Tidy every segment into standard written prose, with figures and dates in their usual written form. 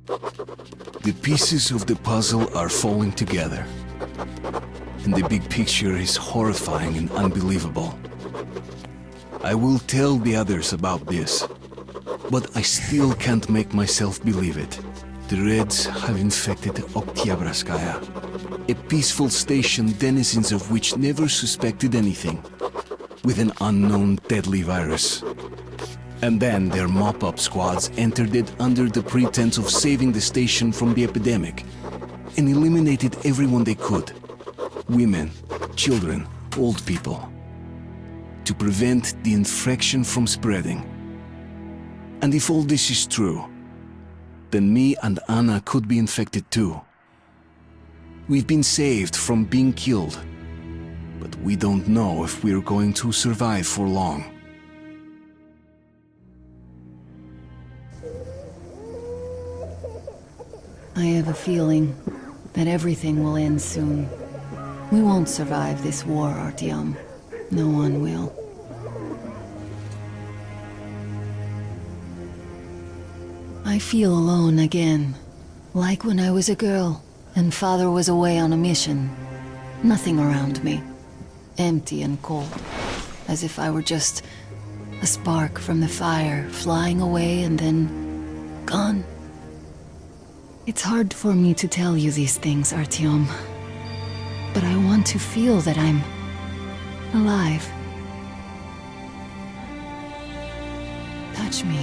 The pieces of the puzzle are falling together. And the big picture is horrifying and unbelievable. I will tell the others about this, but I still can't make myself believe it. The Reds have infected Oktyabrskaya, a peaceful station denizens of which never suspected anything, with an unknown deadly virus. And then their mop-up squads entered it under the pretense of saving the station from the epidemic, and eliminated everyone they could. Women, children, old people. To prevent the infection from spreading. And if all this is true, then me and Anna could be infected too. We've been saved from being killed, but we don't know if we're going to survive for long. I have a feeling that everything will end soon. We won't survive this war, Artyom. No one will. I feel alone again, like when I was a girl and Father was away on a mission. Nothing around me, empty and cold, as if I were just a spark from the fire flying away and then gone. It's hard for me to tell you these things, Artyom, but I want to feel that I'm alive. Touch me.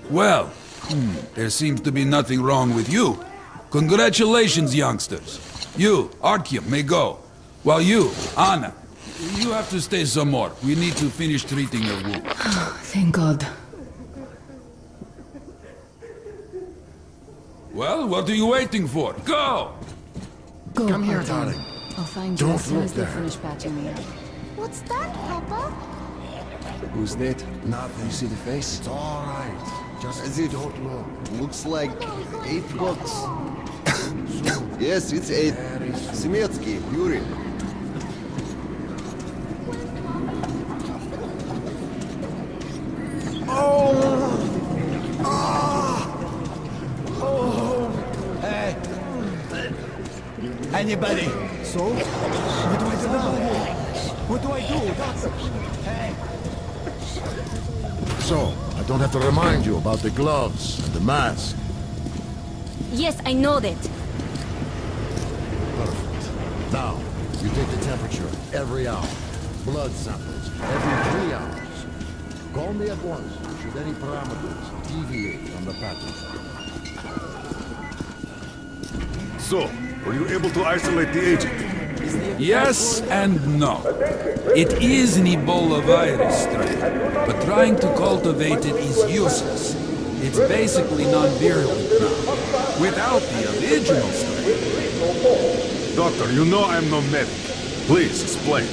Well, there seems to be nothing wrong with you. Congratulations, youngsters. You, Artyom, may go. While you, Anna, you have to stay some more. We need to finish treating your wound. Thank God. Well, what are you waiting for? Go! Go, Come here, Artyom. darling. I'll find you Don't as soon look as they there. finish patching me up. What's that, Papa? Who's that? Nothing. You see the face? It's all right. Just As if don't look. looks like 8 gods. Yes, it's 8. Semetsky, Yuri. Anybody? So? What do I do about it? What do I do, doctor? Hey! So, I don't have to remind you about the gloves and the mask. Yes, I know that. Perfect. Now, you take the temperature every hour. Blood samples every 3 hours. Call me at once should any parameters deviate from the pattern. So, were you able to isolate the agent? Yes and no. It is an Ebola virus strain, but trying to cultivate it is useless. It's basically non-virulent now, without the original strain. Doctor, you know I'm no medic. Please, explain.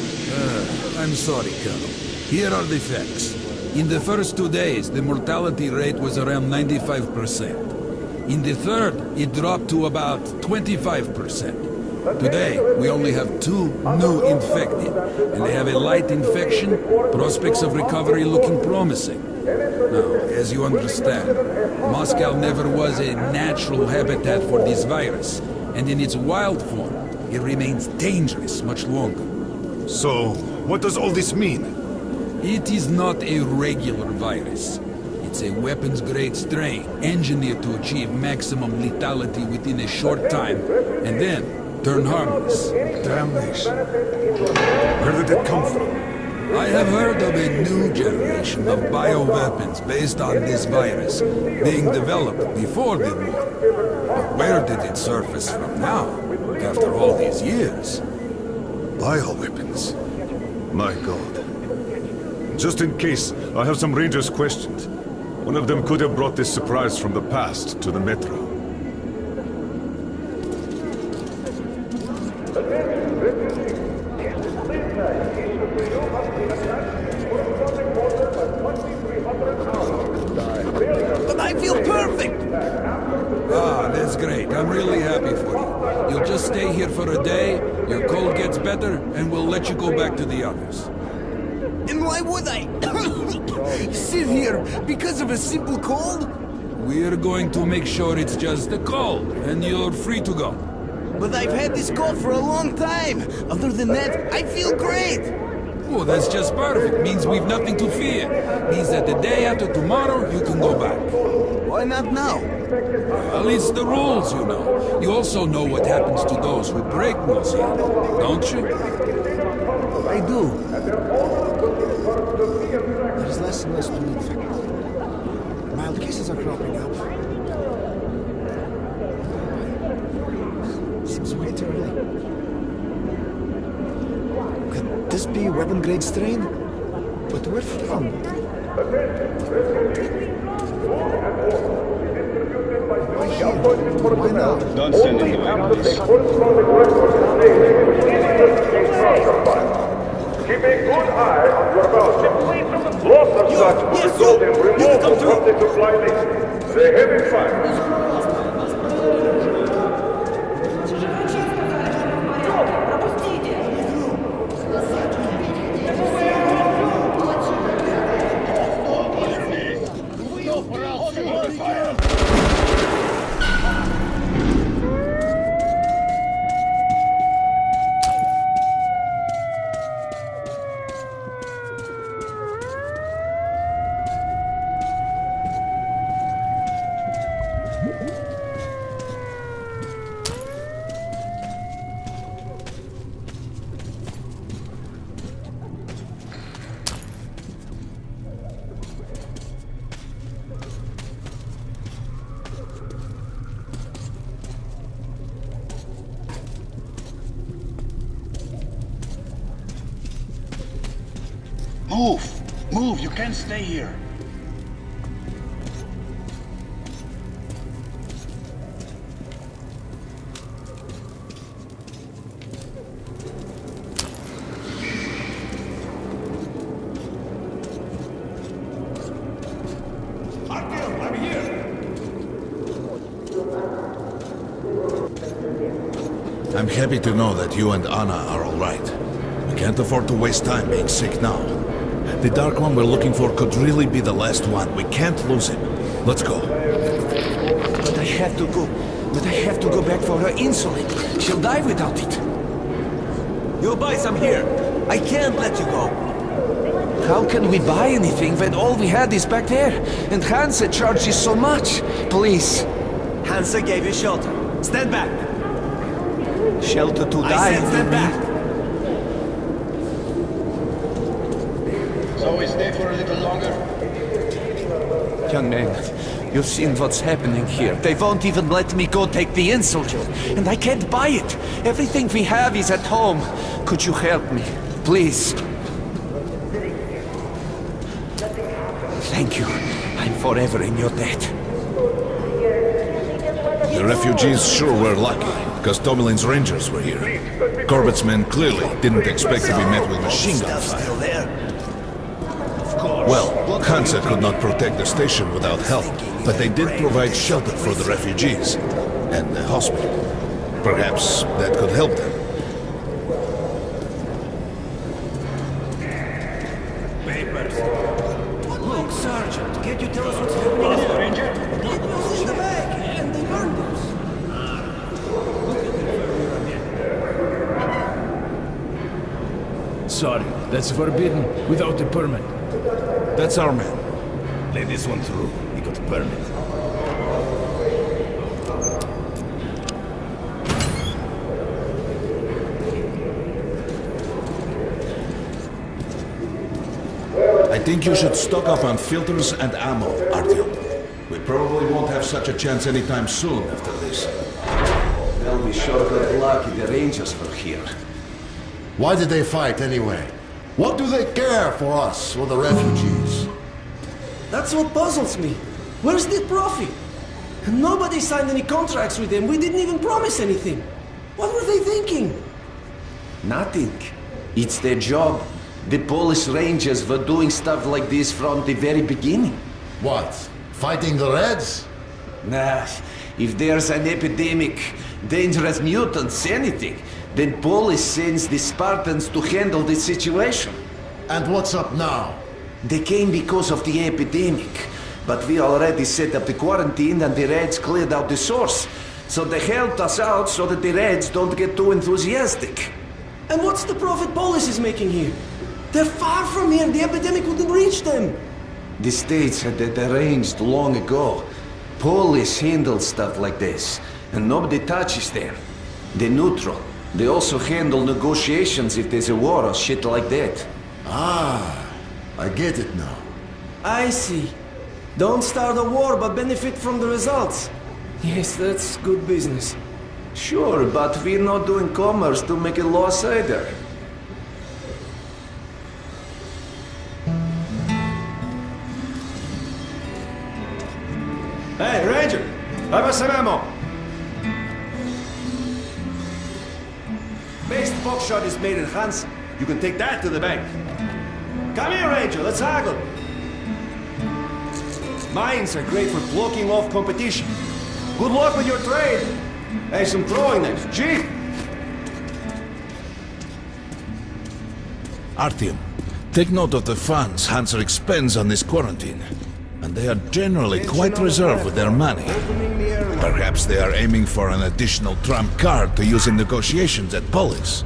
I'm sorry, Colonel. Here are the facts. In the first 2 days, the mortality rate was around 95%. In the third, it dropped to about 25%. Today, we only have 2 new infected, and they have a light infection, prospects of recovery looking promising. Now, as you understand, Moscow never was a natural habitat for this virus, and in its wild form, it remains dangerous much longer. So, what does all this mean? It is not a regular virus. It's a weapons-grade strain, engineered to achieve maximum lethality within a short time, and then turn harmless. Damnation. Where did it come from? I have heard of a new generation of bioweapons based on this virus being developed before the war. But where did it surface from now, after all these years? Bioweapons. My God. Just in case, I have some Rangers questions. One of them could have brought this surprise from the past to the Metro. But I feel perfect! Ah, that's great. I'm really happy for you. You'll just stay here for a day, your cold gets better, and we'll let you go back to the others. And why would I sit here because of a simple cold? We're going to make sure it's just a cold, and you're free to go. But I've had this cold for a long time. Other than that, I feel great. Oh, that's just perfect. Means we've nothing to fear. Means that the day after tomorrow, you can go back. Why not now? Well, it's the rules, you know. You also know what happens to those who break rules here, don't you? I do. There's less and less people infected. Mild cases are cropping up. Seems way too early. Could this be weapon-grade strain? But where from? Why here? Why now? Don't send anyone, please. Keep a good eye on your mouth. Lots of such result in removal from the supply list. The heavy fire. Move! Move! You can't stay here! I'm here! I'm happy to know that you and Anna are all right. We can't afford to waste time being sick now. The Dark One we're looking for could really be the last one. We can't lose him. Let's go. But I have to go. But I have to go back for her insulin. She'll die without it. You buy some here. I can't let you go. How can we buy anything when all we had is back there? And Hansa charges so much. Please. Hansa gave you shelter. Stand back. Shelter to die. I said stand back. So we stay for a little longer? Young man, you've seen what's happening here. They won't even let me go take the insulin. And I can't buy it. Everything we have is at home. Could you help me? Please. Thank you. I'm forever in your debt. The refugees sure were lucky, because Tomelin's rangers were here. Corbett's men clearly didn't expect to be met with machine gun fire. Well, Hansa could not protect the station without help, but they did provide shelter for the refugees and the hospital. Perhaps that could help them. Papers. Look, Sergeant, can't you tell us what's happening here? Ranger? It was in the bag, and they burned us. Sorry, that's forbidden without a permit. That's our man. Let this one through. He got a permit. I think you should stock up on filters and ammo, Artyom. We probably won't have such a chance anytime soon after this. Well, we sure got lucky the Rangers were here. Why did they fight anyway? What do they care for us or the refugees? That's what puzzles me. Where's the profit? Nobody signed any contracts with them. We didn't even promise anything. What were they thinking? Nothing. It's their job. The Polish Rangers were doing stuff like this from the very beginning. What? Fighting the Reds? Nah, if there's an epidemic, dangerous mutants, anything, then Polish sends the Spartans to handle the situation. And what's up now? They came because of the epidemic, but we already set up the quarantine and the Reds cleared out the source. So they helped us out so that the Reds don't get too enthusiastic. And what's the profit Polis is making here? They're far from here, the epidemic wouldn't reach them. The States had that arranged long ago. Police handle stuff like this, and nobody touches them. They're neutral. They also handle negotiations if there's a war or shit like that. Ah, I get it now. I see. Don't start a war, but benefit from the results. Yes, that's good business. Sure, but we're not doing commerce to make a loss either. Hey, Ranger! Have us some ammo! Best buckshot is made in Hansa. You can take that to the bank. Come here, Ranger, let's haggle. Mines are great for blocking off competition. Good luck with your trade. Hey, some throwing knives. Chief! Artyom, take note of the funds Hanser expends on this quarantine. And they are generally quite reserved with their money. Perhaps they are aiming for an additional trump card to use in negotiations at Polis.